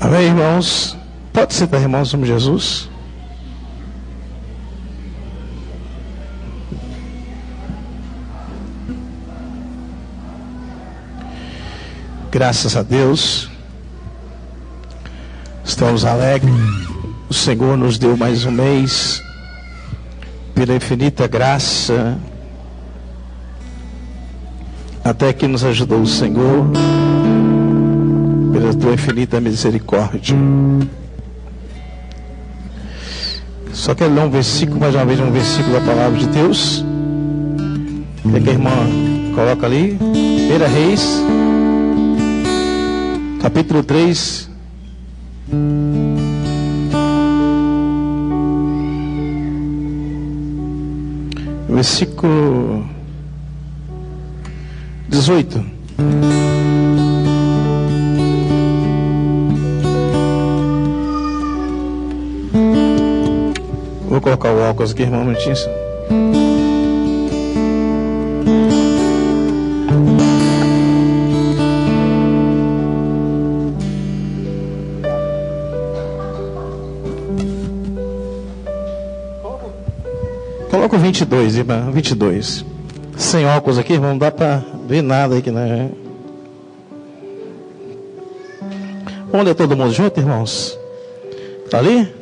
Amém, irmãos? Pode sentar, irmãos, em nome de Jesus. Graças a Deus, estamos alegres. O Senhor nos deu mais um mês, pela infinita graça, até que nos ajudou o Senhor, pela tua infinita misericórdia. Só quero ler um versículo, mais uma vez, um versículo da palavra de Deus. Quer que a irmã coloca ali? 1 Reis, capítulo 3. Versículo 18. Vou colocar o óculos aqui, irmão, um minutinho. Coloca o 22, irmão, 22. Sem óculos aqui, irmão, não dá para ver nada aqui, né? Vamos ler todo mundo junto, irmãos? Está ali?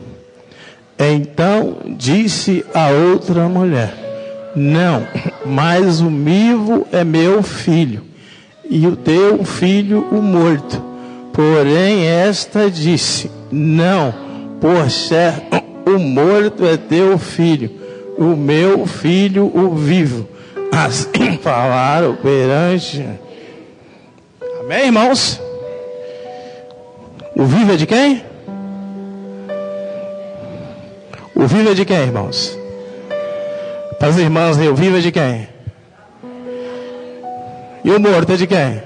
Então disse a outra mulher: não, mas o vivo é meu filho, e o teu filho o morto. Porém esta disse: não, por certo, o morto é teu filho, o meu filho o vivo. Assim falaram perante. Amém, irmãos? O vivo é de quem? O vivo é de quem, irmãos? Para as irmãs, o vivo é de quem? E o morto é de quem?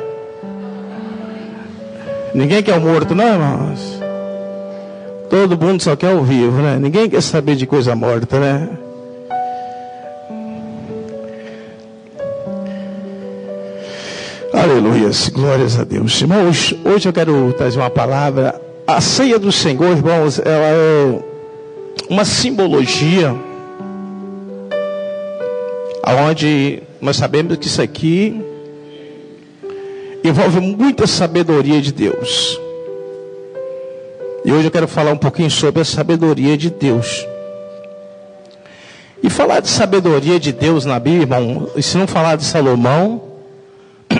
Ninguém quer o morto, não, irmãos? Todo mundo só quer o vivo, né? Ninguém quer saber de coisa morta, né? Aleluia, glórias a Deus. Irmãos, hoje eu quero trazer uma palavra. A ceia do Senhor, irmãos, ela é uma simbologia onde nós sabemos que isso aqui envolve muita sabedoria de Deus. E hoje eu quero falar um pouquinho sobre a sabedoria de Deus. E falar de sabedoria de Deus na Bíblia, irmão, e se não falar de Salomão,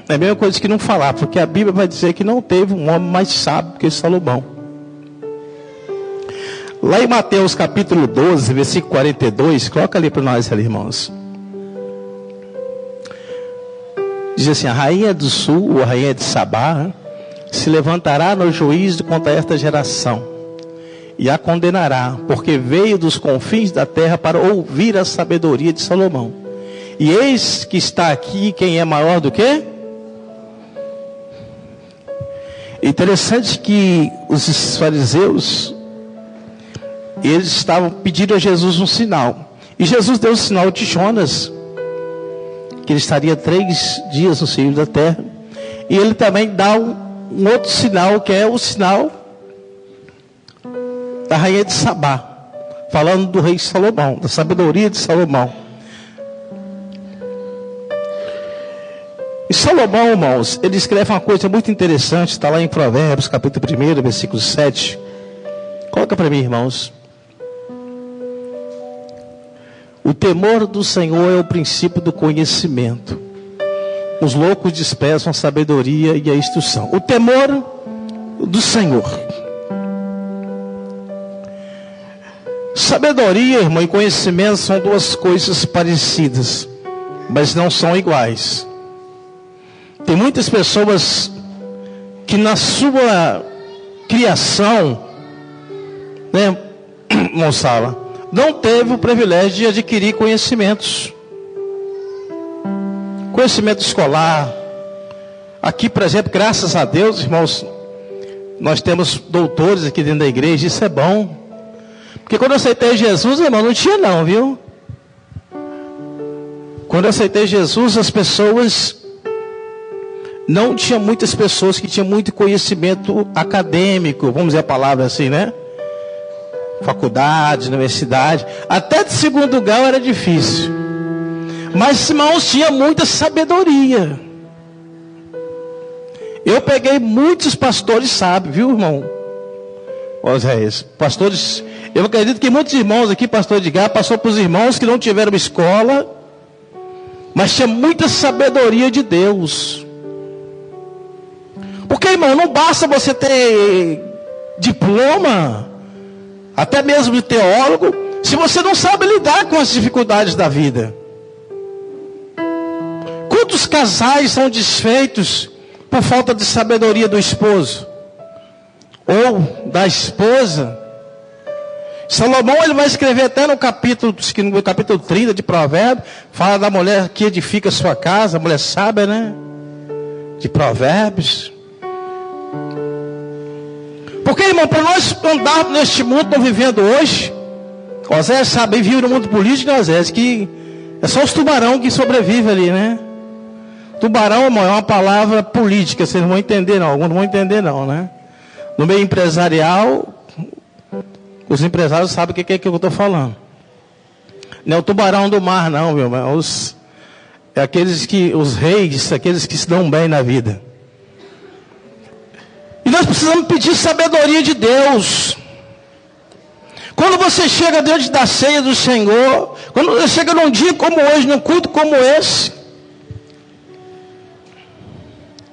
é a mesma coisa que não falar, porque a Bíblia vai dizer que não teve um homem mais sábio que Salomão. Lá em Mateus capítulo 12, versículo 42, coloca ali para nós, ali, irmãos. Diz assim: a rainha do sul, ou a rainha de Sabá, se levantará no juízo contra esta geração, e a condenará, porque veio dos confins da terra para ouvir a sabedoria de Salomão. E eis que está aqui quem é maior do que? Interessante que os fariseus, eles estavam pedindo a Jesus um sinal. E Jesus deu o sinal de Jonas, que ele estaria 3 dias no seio da terra. E ele também dá um outro sinal, que é o sinal da rainha de Sabá, falando do rei Salomão, da sabedoria de Salomão. E Salomão, irmãos, ele escreve uma coisa muito interessante, está lá em Provérbios, capítulo 1, versículo 7. Coloca para mim, irmãos. O temor do Senhor é o princípio do conhecimento. Os loucos desprezam a sabedoria e a instrução. O temor do Senhor. Sabedoria, irmão, e conhecimento são duas coisas parecidas, mas não são iguais. Tem muitas pessoas que na sua criação, né, moçada, não teve o privilégio de adquirir conhecimentos. Conhecimento escolar. Aqui, por exemplo, graças a Deus, irmãos, nós temos doutores aqui dentro da igreja, isso é bom. Porque quando eu aceitei Jesus, irmão, não tinha não, viu? Quando eu aceitei Jesus, as pessoas não tinha muitas pessoas que tinham muito conhecimento acadêmico, vamos dizer a palavra assim, né? Faculdade, universidade, até de segundo grau era difícil. Mas, irmãos, tinha muita sabedoria. Eu peguei muitos pastores sábios, viu, irmão? Oséias, pastores, eu acredito que muitos irmãos aqui, pastor Edgar, passou para os irmãos que não tiveram escola, mas tinha muita sabedoria de Deus. Porque, irmão, não basta você ter diploma, até mesmo de teólogo, se você não sabe lidar com as dificuldades da vida. Quantos casais são desfeitos por falta de sabedoria do esposo ou da esposa? Salomão, ele vai escrever até no capítulo 30 de Provérbios, fala da mulher que edifica sua casa, a mulher sábia, né? De Provérbios. Porque, irmão, para nós andarmos neste mundo, estamos vivendo hoje, Oséias sabe, vive no mundo político, Oséias, que é só os tubarão que sobrevivem ali, né? Tubarão, irmão, é uma palavra política, vocês não vão entender não, alguns não vão entender não, né? No meio empresarial, os empresários sabem o que é que eu estou falando. Não é o tubarão do mar não, meu irmão, é aqueles que, os reis, aqueles que se dão bem na vida. E nós precisamos pedir sabedoria de Deus. Quando você chega diante da ceia do Senhor, quando você chega num dia como hoje, num culto como esse,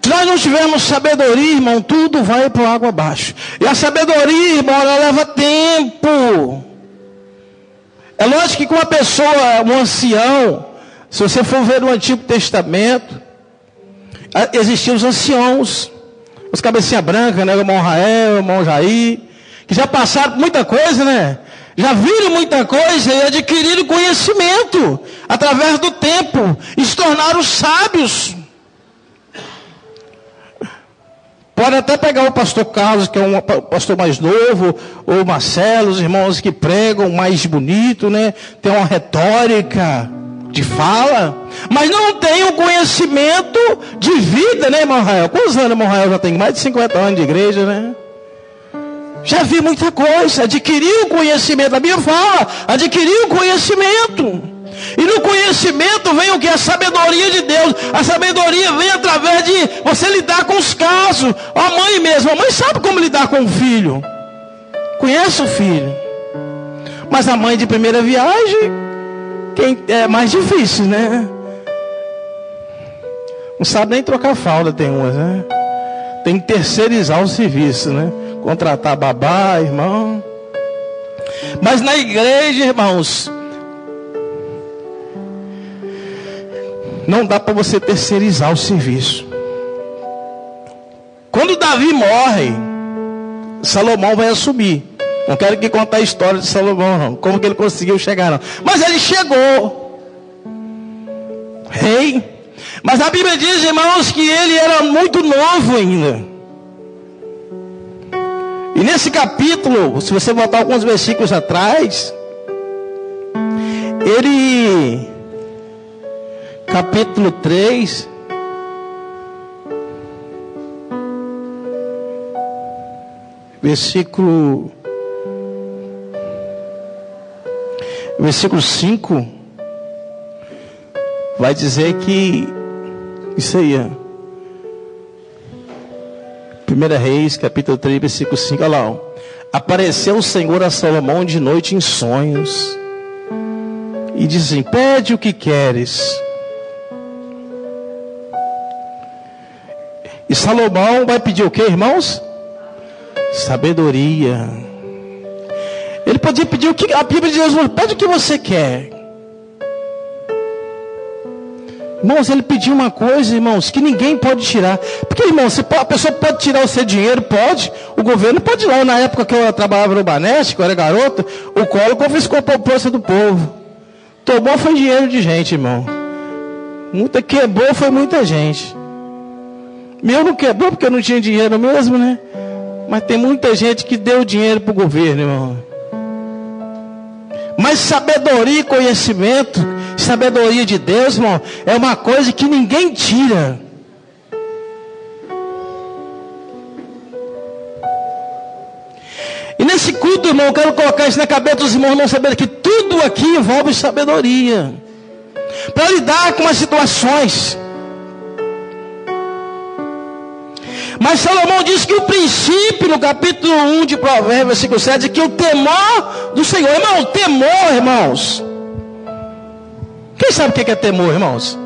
se nós não tivermos sabedoria, irmão, tudo vai para água abaixo. E a sabedoria, irmão, ela leva tempo. É lógico que com uma pessoa, um ancião, se você for ver no Antigo Testamento, existiam os anciãos, os cabecinha branca, né? O irmão Rael, o irmão Jair, que já passaram muita coisa, né? Já viram muita coisa e adquiriram conhecimento através do tempo e se tornaram sábios. Pode até pegar o pastor Carlos, que é um pastor mais novo, ou o Marcelo, os irmãos que pregam mais bonito, né? Tem uma retórica de fala, mas não tem um conhecimento de vida, né, irmão Rael? Quantos anos, irmão Rael? Já tem mais de 50 anos de igreja, né? Já vi muita coisa, adquiriu conhecimento. A Bíblia fala, adquiriu conhecimento. E no conhecimento vem o que? A sabedoria de Deus. A sabedoria vem através de você lidar com os casos. A mãe mesmo, a mãe sabe como lidar com o filho. Conhece o filho. Mas a mãe de primeira viagem, é mais difícil, né? Não sabe nem trocar fralda, tem umas, né? Tem que terceirizar o serviço, né? Contratar babá, irmão. Mas na igreja, irmãos, não dá para você terceirizar o serviço. Quando Davi morre, Salomão vai assumir. Não quero que contar a história de Salomão, não. Como que ele conseguiu chegar, não. Mas ele chegou. Rei. Mas a Bíblia diz, irmãos, que ele era muito novo ainda. E nesse capítulo, se você voltar alguns versículos atrás, ele... Capítulo 3... Versículo 5 vai dizer que isso aí, 1 Reis, capítulo 3, versículo 5, olha lá, ó. Apareceu o Senhor a Salomão de noite em sonhos e diz assim: pede o que queres. E Salomão vai pedir o que, irmãos? Sabedoria. Ele podia pedir o que a Bíblia de Deus, pede o que você quer. Irmãos, ele pediu uma coisa, irmãos, que ninguém pode tirar. Porque, irmãos, a pessoa pode tirar o seu dinheiro, pode. O governo pode tirar. Na época que eu trabalhava no Banesco, eu era garoto, o Collor confiscou a poupança do povo. Tomou foi dinheiro de gente, irmão. Quebrou foi muita gente. Meu não quebrou porque eu não tinha dinheiro mesmo, né? Mas tem muita gente que deu dinheiro para o governo, irmão. Mas sabedoria e conhecimento, sabedoria de Deus, irmão, é uma coisa que ninguém tira. E nesse culto, irmão, eu quero colocar isso na cabeça dos irmãos, não saber que tudo aqui envolve sabedoria. Para lidar com as situações. Mas Salomão diz que o princípio, no capítulo 1 de Provérbios, versículo 7, é que o temor do Senhor. Irmão, temor, irmãos. Quem sabe o que é temor, irmãos?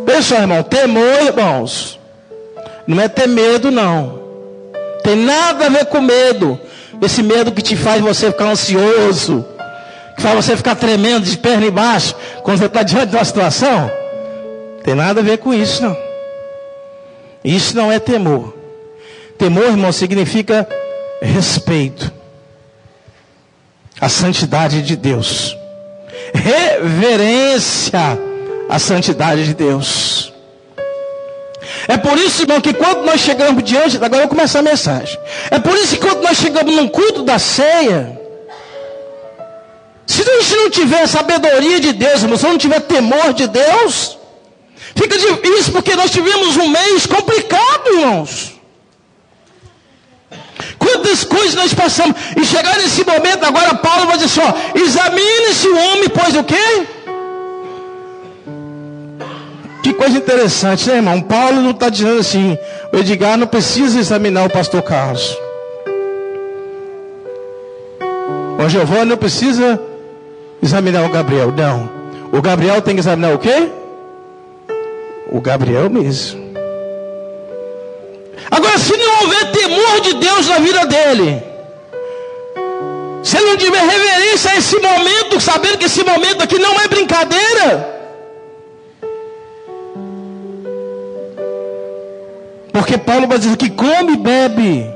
Pessoal, irmão, temor, irmãos, não é ter medo, não. Tem nada a ver com medo. Esse medo que te faz você ficar ansioso, que faz você ficar tremendo de perna embaixo, quando você está diante de uma situação. Tem nada a ver com isso, não. Isso não é temor. Temor, irmão, significa respeito à santidade de Deus. Reverência à santidade de Deus. É por isso, irmão, que quando nós chegamos diante, agora eu vou começar a mensagem. É por isso que quando nós chegamos num culto da ceia, se a gente não tiver sabedoria de Deus, irmão, se não tiver temor de Deus, fica difícil, porque nós tivemos um mês complicado, irmãos. Quantas coisas nós passamos. E chegar nesse momento, agora Paulo vai dizer assim, ó, examine-se o homem, pois o quê? Que coisa interessante, né, irmão? Paulo não está dizendo assim, o Edgar não precisa examinar o pastor Carlos. O Giovanni não precisa examinar o Gabriel. Não. O Gabriel tem que examinar o quê? O Gabriel mesmo. Agora, se não houver temor de Deus na vida dele, se ele não tiver reverência a esse momento, sabendo que esse momento aqui não é brincadeira, porque Paulo vai dizer que come e bebe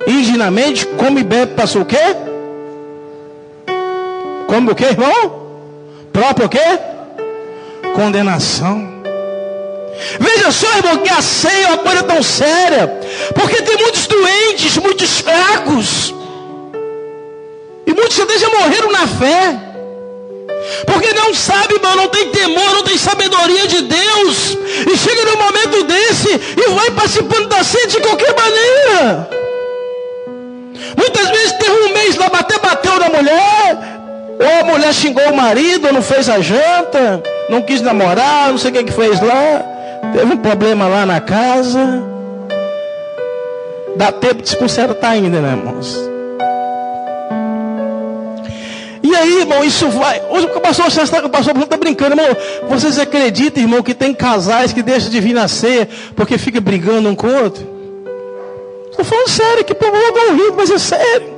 indignamente, come e bebe, passou o quê? Come o quê, irmão? Próprio o quê? Condenação. Veja só, irmão, que a ceia é uma coisa tão séria, porque tem muitos doentes, muitos fracos, e muitos até já morreram na fé, porque não sabe, irmão, não tem temor, não tem sabedoria de Deus, e chega num momento desse e vai participando da ceia de qualquer maneira. Muitas vezes teve um mês lá, bateu na mulher, ou a mulher xingou o marido, ou não fez a janta, não quis namorar, não sei o que fez lá, teve um problema lá na casa. Dá tempo de se consertar ainda, né, irmãos? E aí, irmão, isso vai. Hoje o pastor está brincando, irmão. Vocês acreditam, irmão, que tem casais que deixam de vir na ceia porque fica brigando um com o outro? Estou falando sério, que povo é um rico, mas é sério.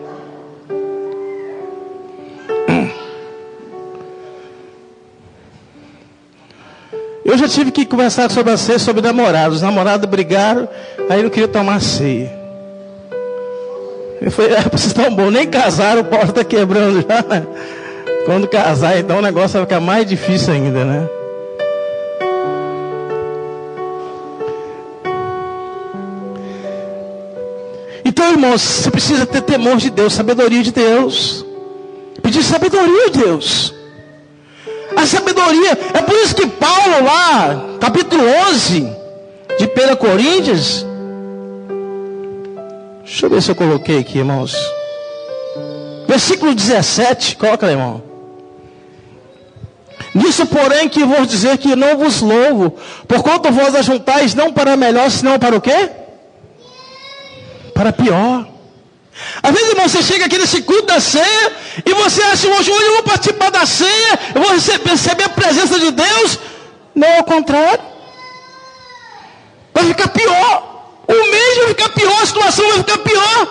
Eu já tive que conversar sobre a ceia, sobre namorados. Os namorados brigaram, aí não queria tomar ceia. Eu falei, vocês estão bons, nem casaram, o pau está quebrando já, né? Quando casar, então o negócio vai ficar mais difícil ainda, né? Então, irmãos, você precisa ter temor de Deus, sabedoria de Deus. Pedir sabedoria de Deus. A sabedoria, é por isso que Paulo lá, capítulo 11 de 1 Coríntios, deixa eu ver se eu coloquei aqui, irmãos. Versículo 17, coloca lá, irmão. Nisso, porém, que vou dizer que não vos louvo, porquanto vós ajuntais não para melhor, senão para o quê? Para pior. Às vezes, irmão, você chega aqui nesse culto da ceia e você acha, hoje eu vou participar da ceia, eu vou receber a presença de Deus. Não, ao contrário. Vai ficar pior. O mês vai ficar pior, a situação vai ficar pior.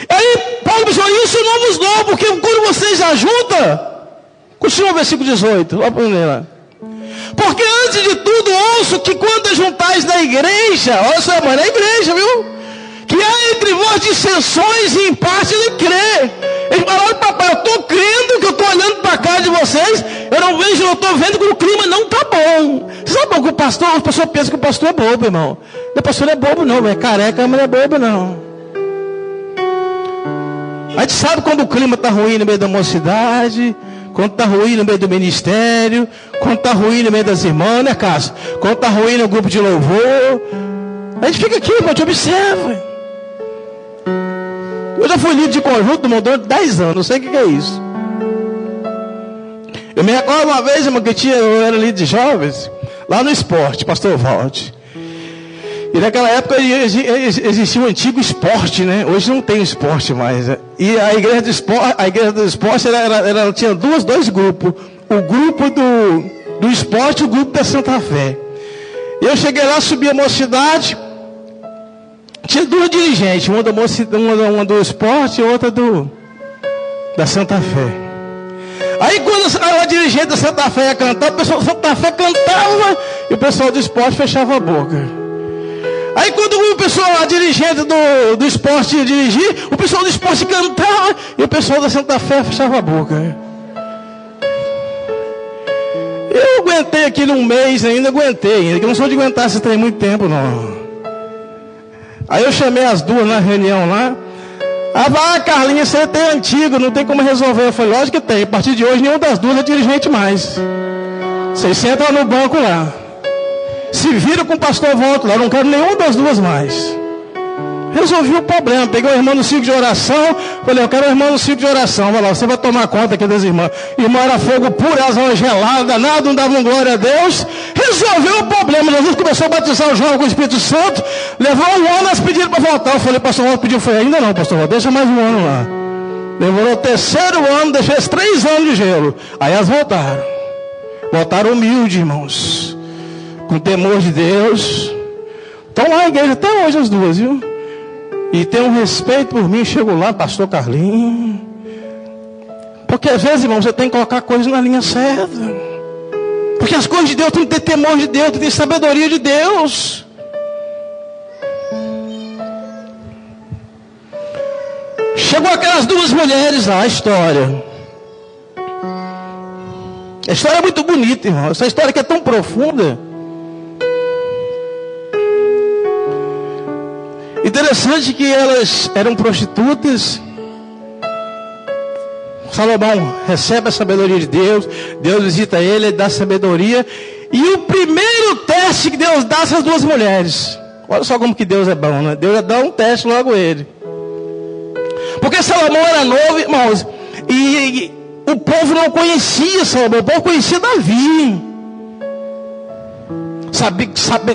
Aí Paulo disse, isso eu não vos dou, porque quando vocês ajuntam, continua o versículo 18, vamos aprender lá. Porque antes de tudo ouço que quando ajuntais na igreja, olha só, mãe, na igreja, viu? Que há entre vós dissensões e em parte de crer. Eles falaram, papai, eu estou crendo, que eu estou olhando para a cara de vocês, eu não vejo, eu estou vendo que o clima não está bom. Você sabe que o pastor pensa que o pastor é bobo, irmão. O pastor não é bobo não, é careca, mas não é bobo não. A gente sabe quando o clima está ruim no meio da mocidade, quando está ruim no meio do ministério, quando está ruim no meio das irmãs, né, Cássio? Quando está ruim no grupo de louvor. A gente fica aqui, irmão, te observa. Eu já fui líder de conjunto do Montão de 10 anos, não sei o que é isso. Eu me recordo uma vez, irmão, que eu era líder de jovens, lá no esporte, pastor Valde. E naquela época existia o antigo esporte, né? Hoje não tem esporte mais. Né? E a igreja do esporte ela tinha dois grupos. O grupo do esporte e o grupo da Santa Fé. Eu cheguei lá, subi a mocidade. Tinha 2 dirigentes, uma do esporte e outra da Santa Fé. Aí quando a dirigente da Santa Fé ia cantar, o pessoal da Santa Fé cantava e o pessoal do esporte fechava a boca. Aí quando a dirigente do esporte ia dirigir, o pessoal do esporte cantava e o pessoal da Santa Fé fechava a boca. Eu aguentei aqui num mês ainda, que eu não sou de aguentar esse trem muito tempo não. Aí eu chamei as duas na reunião lá. Carlinha, você é antigo, não tem como resolver. Eu falei, lógico que tem, a partir de hoje nenhuma das duas é dirigente mais. Vocês sentam no banco lá. Se vira com o pastor Volta lá, eu não quero nenhuma das duas mais. Resolvi o problema, peguei o irmão no ciclo de oração, falei, eu quero o irmão no ciclo de oração, vai lá, você vai tomar conta aqui das irmãs. Irmão era fogo puro, elas eram geladas, nada, não davam glória a Deus. Resolveu o problema, Jesus começou a batizar o jovem com o Espírito Santo, levou 1 ano, elas pediram para voltar. Eu falei, pastor Volta pediu, foi ainda não, pastor Volta, deixa mais 1 ano lá. Demorou o 3º ano, deixei 3 anos de gelo. Aí elas voltaram. Voltaram humildes, irmãos. Com temor de Deus. Estão lá na igreja até hoje as duas, viu? E tem um respeito por mim. Chego lá, pastor Carlinhos. Porque às vezes, irmão, você tem que colocar coisas na linha certa. Porque as coisas de Deus tem que ter temor de Deus, tem que ter sabedoria de Deus. Chegou aquelas 2 mulheres lá, a história. A história é muito bonita, irmão. Essa história que é tão profunda. Interessante que elas eram prostitutas. Salomão recebe a sabedoria de Deus. Deus visita ele dá sabedoria. E o primeiro teste que Deus dá a essas 2 mulheres. Olha só como que Deus é bom, né? Deus dá um teste logo a ele. Porque Salomão era novo, irmãos. E o povo não conhecia Salomão. O povo conhecia Davi. Sabia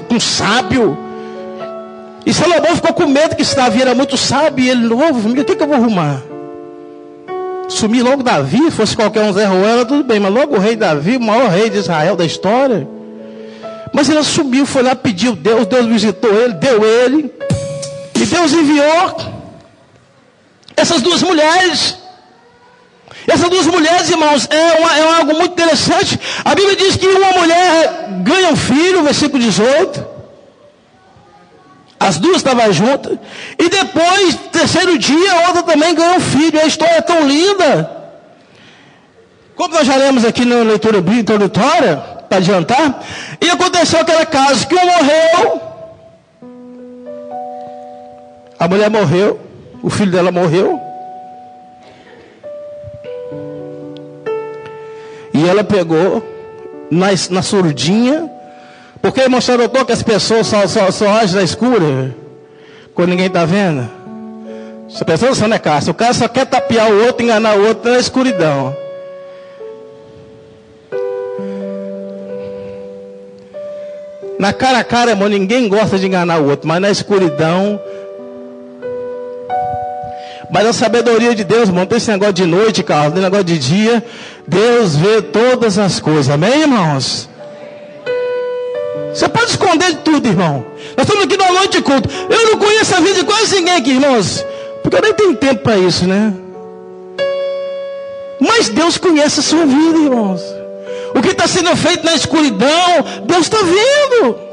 um sábio. E Salomão ficou com medo que Davi era muito sábio. E ele, novo, o que eu vou arrumar? Sumir logo Davi, fosse qualquer um Zé Ruela, tudo bem. Mas logo o rei Davi, o maior rei de Israel da história. Mas ele subiu, foi lá, pediu Deus. Deus visitou ele, deu ele. E Deus enviou essas 2 mulheres. Essas 2 mulheres, irmãos, é algo muito interessante. A Bíblia diz que uma mulher ganha um filho, versículo 18. As 2 estavam juntas. E depois, 3º dia, a outra também ganhou um filho. A história é tão linda. Como nós já lemos aqui na leitura introdutória, para adiantar. E aconteceu aquele caso que um morreu. A mulher morreu. O filho dela morreu. E ela pegou na surdinha. Porque, irmão, você notou que as pessoas só agem na escura? Quando ninguém está vendo? Essa pessoa não é caça. O cara só quer tapear o outro, enganar o outro na escuridão. Na cara a cara, irmão, ninguém gosta de enganar o outro. Mas na escuridão... Mas a sabedoria de Deus, irmão, não tem esse negócio de noite, Carlos, não tem negócio de dia. Deus vê todas as coisas. Amém, irmãos? Você pode esconder de tudo, irmão. Nós estamos aqui numa noite de culto. Eu não conheço a vida de quase ninguém aqui, irmãos. Porque eu nem tenho tempo para isso, né? Mas Deus conhece a sua vida, irmãos. O que está sendo feito na escuridão, Deus está vendo.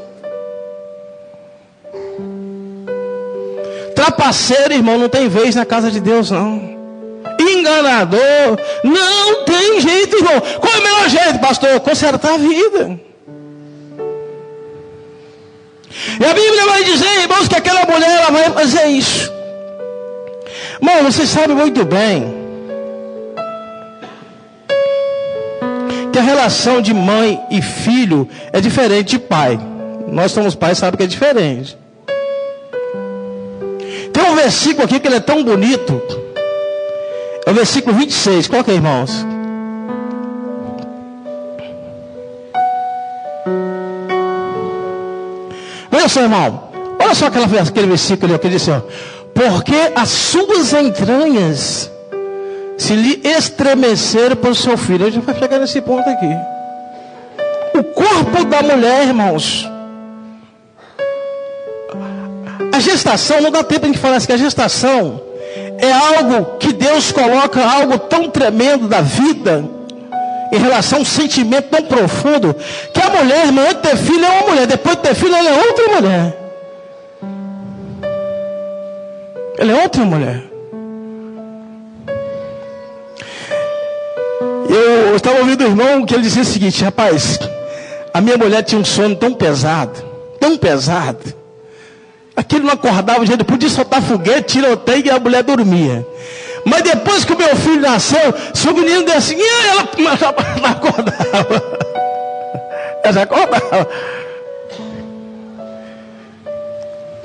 Trapaceiro, irmão, não tem vez na casa de Deus, não. Enganador, não tem jeito, irmão. Qual é o melhor jeito, pastor? Consertar a vida. E a Bíblia vai dizer, irmãos, que aquela mulher ela vai fazer isso. Irmão, você sabe muito bem que a relação de mãe e filho é diferente de pai. Nós somos pais, sabe que é diferente. Tem um versículo aqui que ele é tão bonito. É o versículo 26. Coloca aí, irmãos. Olha só, irmão. Olha só aquele versículo ali que diz assim, ó. Porque as suas entranhas se lhe estremeceram por seu filho. A gente vai chegar nesse ponto aqui. O corpo da mulher, irmãos. A gestação, não dá tempo de falar assim, que a gestação é algo que Deus coloca, algo tão tremendo da vida, em relação a um sentimento tão profundo, que a mulher, irmão, antes de ter filho é uma mulher, depois de ter filho ela é outra mulher. Ela é outra mulher. Eu estava ouvindo o irmão que ele dizia o seguinte, rapaz, a minha mulher tinha um sono tão pesado, aquilo não acordava, gente podia soltar foguete, tiroteio e a mulher dormia. Mas depois que o meu filho nasceu, se o menino der assim, ela já acordava. Ela já acordava.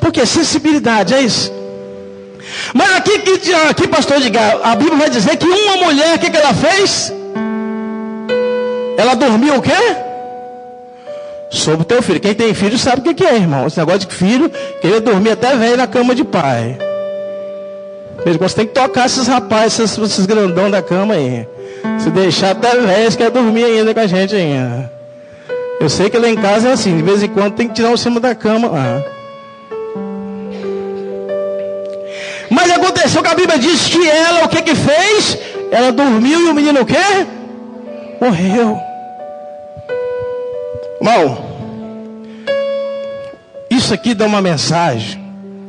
Porque sensibilidade, é isso. Mas aqui pastor Edgar, a Bíblia vai dizer que uma mulher, o que ela fez? Ela dormiu o quê? Sobre o teu filho. Quem tem filho sabe o que é, irmão. Esse negócio de filho, queria dormir até velho na cama de pai. Você tem que tocar esses rapazes, esses grandão da cama aí. Se deixar até velho, eles querem dormir ainda com a gente ainda. Eu sei que lá em casa é assim, de vez em quando tem que tirar o cima da cama lá. Mas aconteceu que a Bíblia diz que ela, o que fez? Ela dormiu e o menino o quê? Morreu. Irmão, isso aqui dá uma mensagem.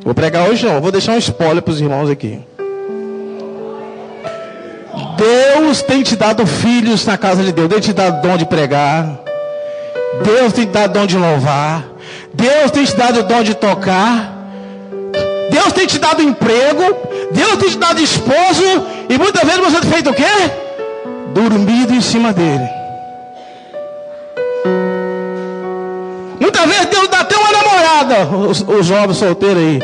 Vou pregar hoje não, vou deixar um spoiler para os irmãos aqui. Deus tem te dado filhos na casa de Deus. Deus tem te dado dom de pregar. Deus tem te dado dom de louvar. Deus tem te dado dom de tocar. Deus tem te dado emprego. Deus tem te dado esposo. E muitas vezes você tem feito o quê? Dormido em cima dele. Muitas vezes Deus dá até uma namorada. Os jovens solteiros aí.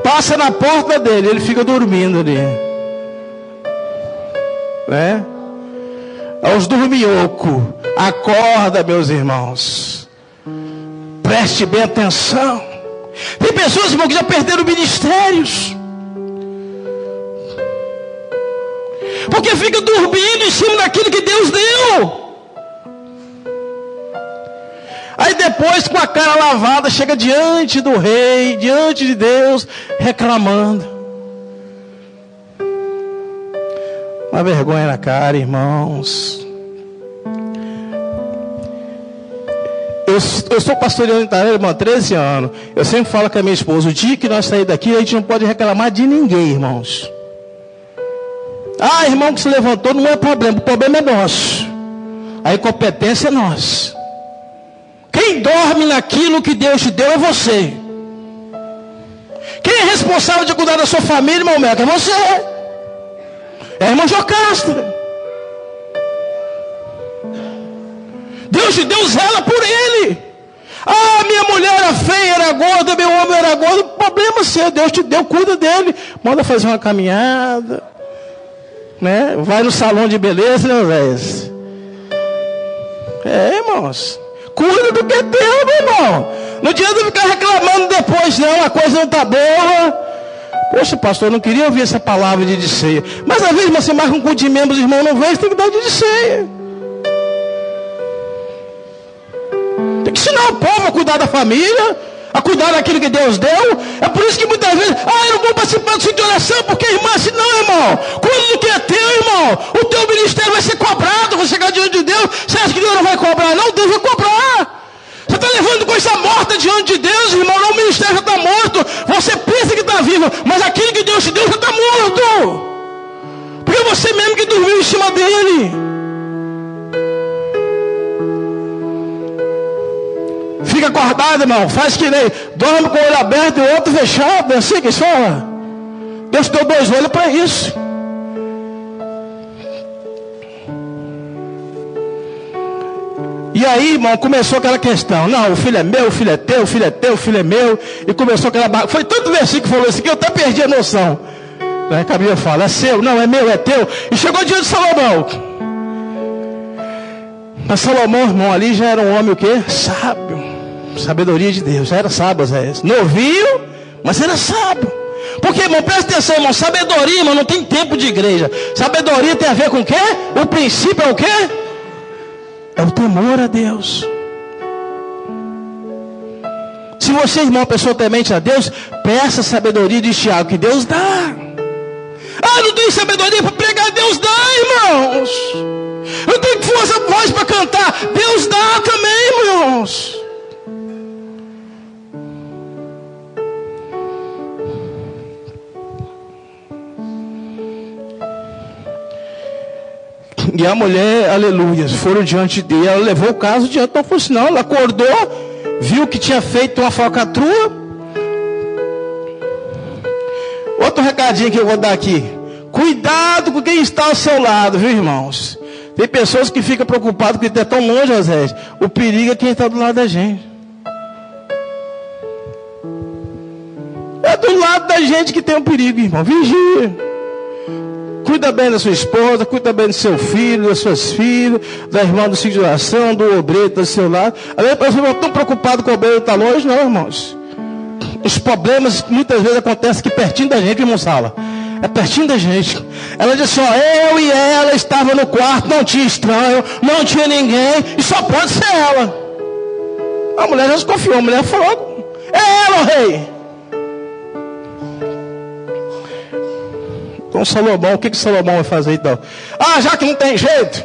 Passa na porta dele, ele fica dormindo ali. Né? Aos dormiocos. Acorda, meus irmãos. Preste bem atenção. Tem pessoas, irmão, que já perderam ministérios. Porque fica dormindo em cima daquilo que Deus deu. Aí depois, com a cara lavada, chega diante do rei, diante de Deus, reclamando. Uma vergonha na cara, irmãos. Eu estou pastoreando em Itaúna, irmão, há 13 anos. Eu sempre falo com a minha esposa, o dia que nós sair daqui, a gente não pode reclamar de ninguém, irmãos. Ah, irmão que se levantou, não é problema, o problema é nosso. A incompetência é nossa. Quem dorme naquilo que Deus te deu é você. Quem é responsável de cuidar da sua família, irmão Meca? É você. É a irmã Jocasta. Deus te deu, zela por ele. Ah, minha mulher era feia, era gorda, meu homem era gordo. Problema seu, Deus te deu, cuida dele. Manda fazer uma caminhada, né? Vai no salão de beleza, né, velho? É, irmãos. Cuida do que é teu, meu irmão. Não adianta ficar reclamando depois, não. A coisa não está boa. Poxa, pastor, eu não queria ouvir essa palavra de ceia. Mas às vezes você marca um culto de membros, irmão, não vem, você tem que dar de ceia. Tem que ensinar o povo a cuidar da família, a cuidar daquilo que Deus deu. É por isso que muitas vezes, eu não vou participar do centro de oração, porque irmã, assim, não, irmão. Cuida do que é teu, irmão. O teu ministério vai ser cobrado, vai chegar diante de Deus. Você acha que Deus não vai cobrar? Não, Deus vai cobrar. Você está levando coisa morta diante de Deus, irmão. Não, o ministério já está morto. Você pensa que está vivo, mas aquilo que Deus te deu já está morto. Porque você mesmo que dormiu em cima dele. Fica acordado, irmão. Faz que nem dorme com o olho aberto e o outro fechado. É assim que eles falam. Deus deu 2 olhos para isso. E aí, irmão, começou aquela questão. Não, o filho é meu, o filho é teu, o filho é teu, o filho é meu. E começou aquela barra. Foi tanto versículo que falou isso que eu até perdi a noção. Aí a Bíblia fala, é seu, não, é meu, é teu. E chegou o dia de Salomão. Mas Salomão, irmão, ali já era um homem o quê? Sábio. Sabedoria de Deus, já era sábio, Zé. Novinho, mas era sábio. Porque, irmão, presta atenção, irmão, sabedoria, irmão, não tem tempo de igreja. Sabedoria tem a ver com o quê? O princípio é o quê? É o temor a Deus. Se você, irmão, pessoa temente a Deus, peça sabedoria de Tiago, que Deus dá. Ah, não tem sabedoria para pregar, Deus dá, irmãos. Eu tenho força, voz para cantar, Deus dá também, irmãos. E a mulher, aleluia, foram diante dele, ela levou o caso diante da falou, não, ela acordou, viu que tinha feito uma falcatrua. Outro recadinho que eu vou dar aqui. Cuidado com quem está ao seu lado, viu, irmãos? Tem pessoas que ficam preocupadas porque está tão longe, às vezes. O perigo é quem está do lado da gente. É do lado da gente que tem um perigo, irmão. Vigia. Cuida bem da sua esposa, cuida bem do seu filho, das suas filhas, da irmã do ciclo de oração, do obreiro do seu lado. Às vezes a pessoa não está preocupada com o obreiro que está longe, não, irmãos. Os problemas muitas vezes acontecem aqui pertinho da gente, irmão Sala. É pertinho da gente. Ela disse, ó, eu e ela estavam no quarto, não tinha estranho, não tinha ninguém, e só pode ser ela. A mulher já se confiou, a mulher falou, é ela, o rei. Então Salomão, o que Salomão vai fazer então? Ah, já que não tem jeito,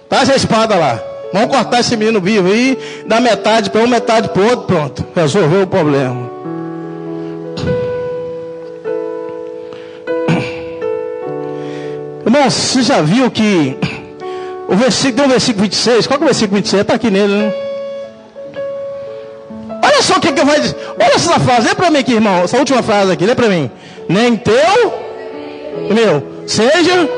traz a espada lá. Vamos cortar esse menino vivo aí, dá metade para um, metade para o outro, pronto. Resolveu o problema. Irmão, você já viu que o versículo, tem o versículo 26, qual que é o versículo 26? Está aqui nele, né? Olha só o que vai dizer. Olha essa frase, lê para mim aqui, irmão. Essa última frase aqui, lê para mim. Nem teu... meu, seja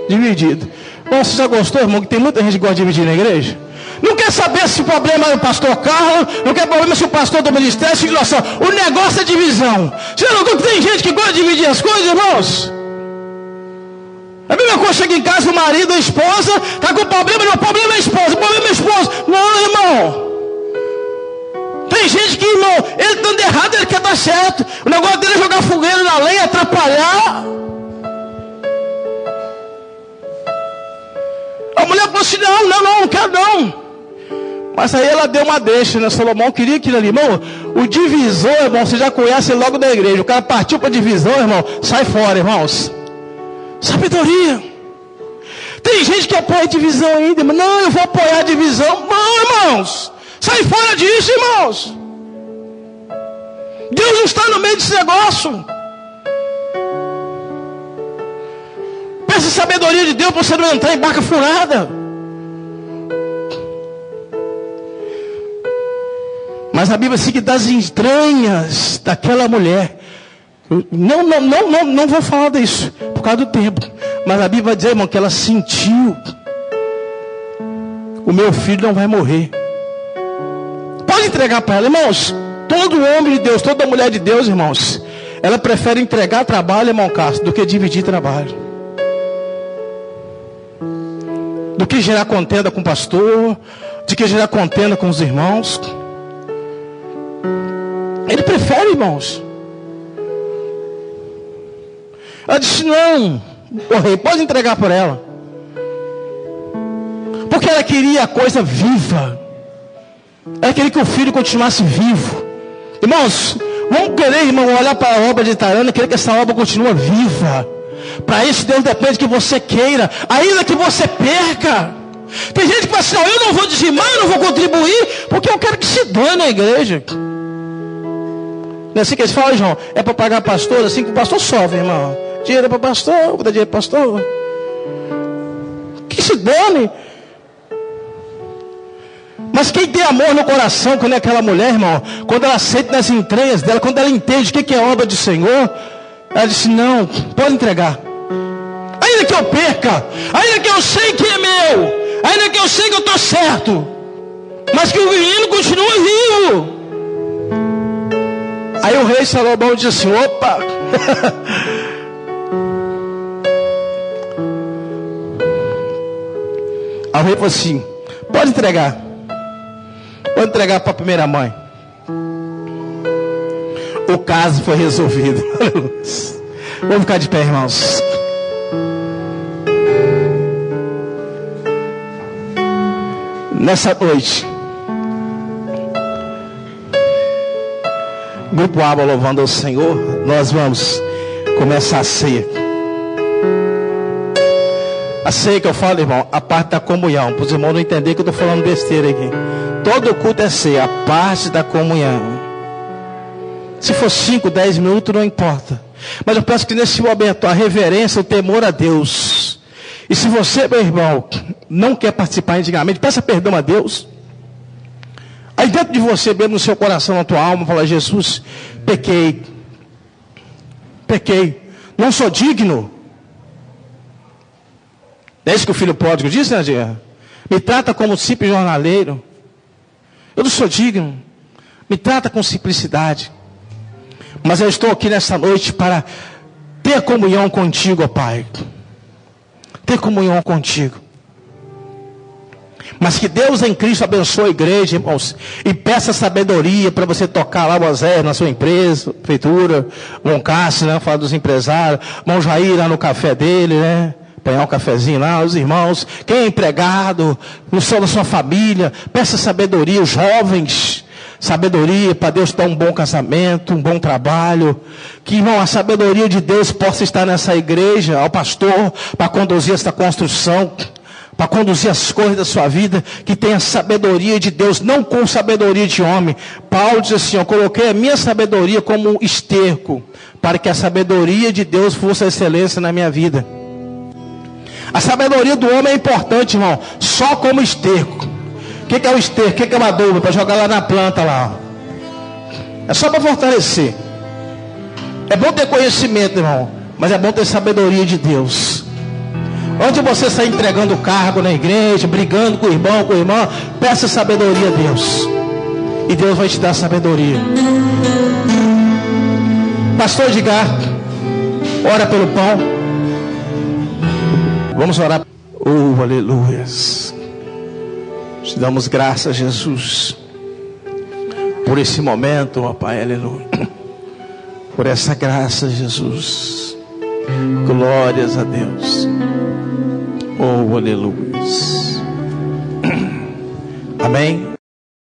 dividido. Bom, você já gostou, irmão, que tem muita gente que gosta de dividir na igreja? Não quer saber se o problema é o pastor Carlos, não quer saber se o pastor do ministério, se o negócio é divisão. Você não viu que tem gente que gosta de dividir as coisas, irmãos? A mesma coisa, chega em casa, o marido, a esposa, está com problema, não, o problema é a esposa, o problema é a esposa. Não, irmão. Tem gente que, irmão, ele estando errado, ele quer estar certo. O negócio dele é jogar fogueira na lenha, atrapalhar. A mulher falou assim, não quero não. Mas aí ela deu uma deixa, né? Salomão queria aquilo ali, irmão. O divisor, irmão, você já conhece logo da igreja. O cara partiu para a divisão, irmão, sai fora, irmãos. Sabedoria. Tem gente que apoia a divisão ainda, mas não, eu vou apoiar a divisão. Não, irmãos, sai fora disso, irmãos. Deus não está no meio desse negócio. Peça a sabedoria de Deus para você não entrar em barca furada. Mas a Bíblia diz que das entranhas daquela mulher. Não vou falar disso por causa do tempo. Mas a Bíblia vai dizer, irmão, que ela sentiu: o meu filho não vai morrer. Pode entregar para ela, irmãos. Todo homem de Deus, toda mulher de Deus, irmãos, ela prefere entregar trabalho, irmão Castro, do que dividir trabalho. Do que gerar contenda com o pastor, de que gerar contenda com os irmãos. Ele prefere, irmãos. Ela disse, não, o rei, pode entregar por ela. Porque ela queria a coisa viva. Ela queria que o filho continuasse vivo. Irmãos, vamos querer, irmão, olhar para a obra de Tarana e querer que essa obra continue viva. Para isso, Deus depende que você queira, ainda que você perca. Tem gente que fala assim, eu não vou dizimar, eu não vou contribuir, porque eu quero que se dane a igreja. Não é assim que eles falam, João? É para pagar pastor, assim que o pastor sofre, irmão. Dinheiro é para pastor, vou dar dinheiro para pastor. Que se dane. Mas quem tem amor no coração, quando é aquela mulher, irmão, quando ela sente nas entranhas dela, quando ela entende o que é obra do Senhor, ela disse, não, pode entregar. Ainda que eu perca, ainda que eu sei que é meu, ainda que eu sei que eu estou certo, mas que o menino continua vivo. Aí o rei Salomão disse assim: opa! Aí o rei falou assim: pode entregar para a primeira mãe. O caso foi resolvido. Vamos ficar de pé, irmãos. Nessa noite, Grupo Aba louvando ao Senhor, nós vamos começar a ceia. A ceia que eu falo, irmão, a parte da comunhão, para os irmãos não entenderem que eu estou falando besteira aqui. Todo culto é ceia, a parte da comunhão. Se for 5, 10 minutos, não importa. Mas eu peço que nesse momento, a reverência, o temor a Deus. E se você, meu irmão, não quer participar indignamente, peça perdão a Deus. Aí dentro de você, mesmo no seu coração, na tua alma, fala: Jesus, pequei, não sou digno. É isso que o filho pródigo disse, né, Diego? Me trata como simples jornaleiro. Eu não sou digno. Me trata com simplicidade. Mas eu estou aqui nessa noite para ter comunhão contigo, ó Pai. Ter comunhão contigo. Mas que Deus em Cristo abençoe a igreja, irmãos, e peça sabedoria para você tocar lá o Azé na sua empresa, prefeitura, Bom Cássio, né, falar dos empresários, irmão Jair lá no café dele, né, pegar um cafezinho lá, os irmãos, quem é empregado, no céu da sua família, peça sabedoria, os jovens, sabedoria para Deus dar um bom casamento, um bom trabalho. Que, irmão, a sabedoria de Deus possa estar nessa igreja, ao pastor, para conduzir esta construção, para conduzir as coisas da sua vida, que tenha sabedoria de Deus, não com sabedoria de homem. Paulo diz assim: eu coloquei a minha sabedoria como esterco, para que a sabedoria de Deus fosse a excelência na minha vida. A sabedoria do homem é importante, irmão, só como esterco. O que é o esterco? O que é o adubo? Para jogar lá na planta lá. É só para fortalecer. É bom ter conhecimento, irmão, mas é bom ter sabedoria de Deus. Onde você está entregando cargo na igreja, brigando com o irmão, com a irmã, peça sabedoria a Deus. E Deus vai te dar sabedoria. Pastor Edgar, ora pelo pão. Vamos orar. Oh, aleluia. Te damos graças, Jesus, por esse momento, ó Pai, aleluia. Por essa graça, Jesus. Glórias a Deus. Oh, aleluia. Amém.